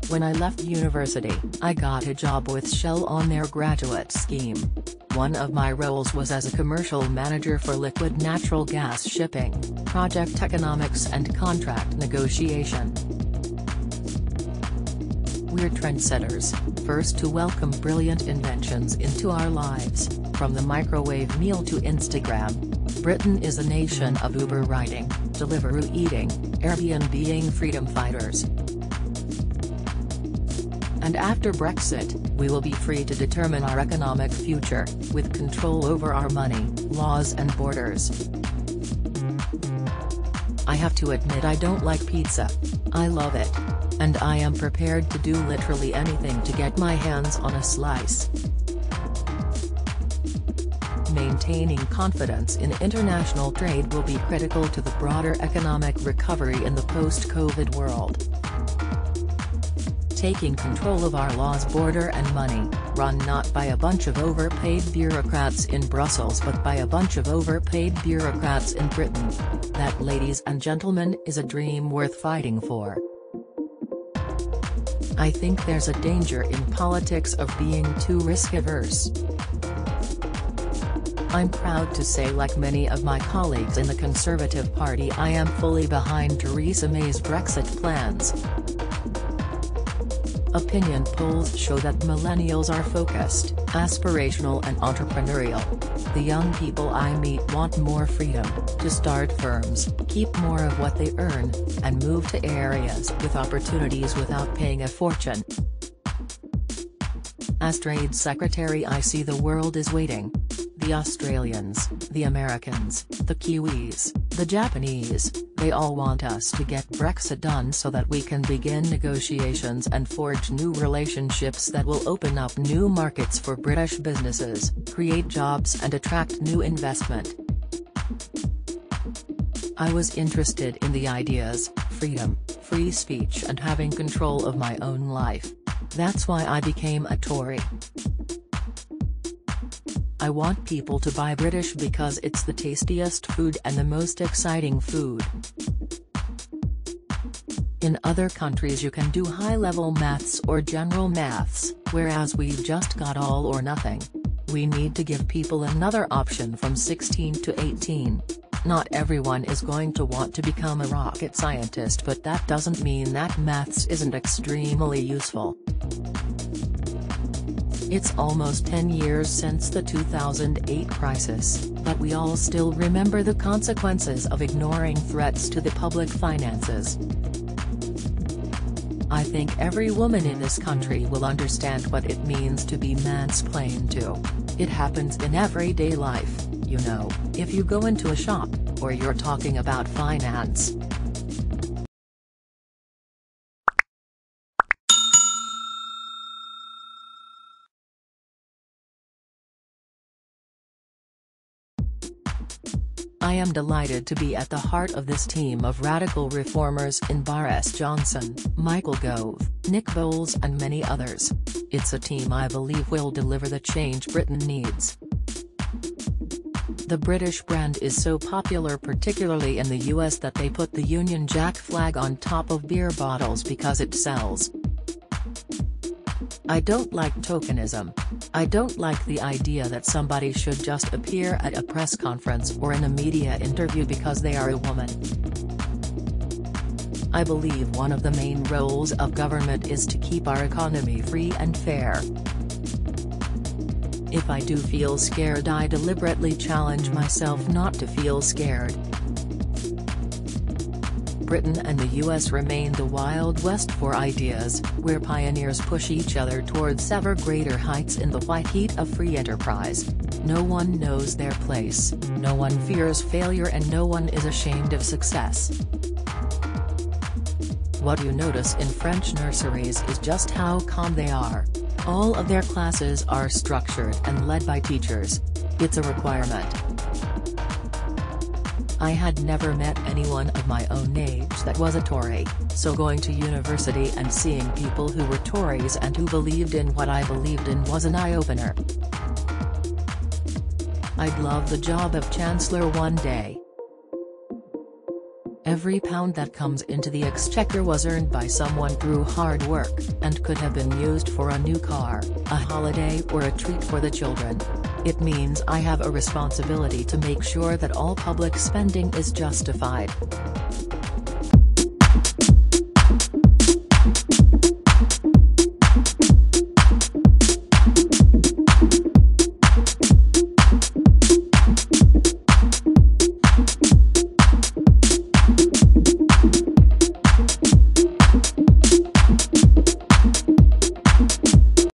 When I left university, I got a job with Shell on their graduate scheme. One of my roles was as a commercial manager for liquid natural gas shipping, project economics and contract negotiation. We're trendsetters, first to welcome brilliant inventions into our lives, from the microwave meal to Instagram. Britain is a nation of Uber riding, Deliveroo eating, Airbnb-ing freedom fighters. And after Brexit, we will be free to determine our economic future, with control over our money, laws and borders. I have to admit I don't like pizza. I love it. And I am prepared to do literally anything to get my hands on a slice. Maintaining confidence in international trade will be critical to the broader economic recovery in the post-COVID world. Taking control of our laws, border and money, run not by a bunch of overpaid bureaucrats in Brussels but by a bunch of overpaid bureaucrats in Britain. That, ladies and gentlemen, is a dream worth fighting for. I think there's a danger in politics of being too risk-averse. I'm proud to say, like many of my colleagues in the Conservative Party, I am fully behind Theresa May's Brexit plans. Opinion polls show that millennials are focused, aspirational and entrepreneurial. The young people I meet want more freedom, to start firms, keep more of what they earn, and move to areas with opportunities without paying a fortune. As Trade Secretary, I see the world is waiting. The Australians, the Americans, the Kiwis, the Japanese, they all want us to get Brexit done so that we can begin negotiations and forge new relationships that will open up new markets for British businesses, create jobs and attract new investment. I was interested in the ideas, freedom, free speech and having control of my own life. That's why I became a Tory. I want people to buy British because it's the tastiest food and the most exciting food. In other countries you can do high-level maths or general maths, whereas we've just got all or nothing. We need to give people another option from 16 to 18. Not everyone is going to want to become a rocket scientist, but that doesn't mean that maths isn't extremely useful. It's almost 10 years since the 2008 crisis, but we all still remember the consequences of ignoring threats to the public finances. I think every woman in this country will understand what it means to be mansplained to. It happens in everyday life, you know, if you go into a shop, or you're talking about finance. I am delighted to be at the heart of this team of radical reformers in Boris Johnson, Michael Gove, Nick Boles and many others. It's a team I believe will deliver the change Britain needs. The British brand is so popular, particularly in the US, that they put the Union Jack flag on top of beer bottles because it sells. I don't like tokenism. I don't like the idea that somebody should just appear at a press conference or in a media interview because they are a woman. I believe one of the main roles of government is to keep our economy free and fair. If I do feel scared, I deliberately challenge myself not to feel scared. Britain and the US remain the Wild West for ideas, where pioneers push each other towards ever greater heights in the white heat of free enterprise. No one knows their place, no one fears failure and no one is ashamed of success. What you notice in French nurseries is just how calm they are. All of their classes are structured and led by teachers. It's a requirement. I had never met anyone of my own age that was a Tory, so going to university and seeing people who were Tories and who believed in what I believed in was an eye-opener. I'd love the job of Chancellor one day. Every pound that comes into the exchequer was earned by someone through hard work, and could have been used for a new car, a holiday or a treat for the children. It means I have a responsibility to make sure that all public spending is justified.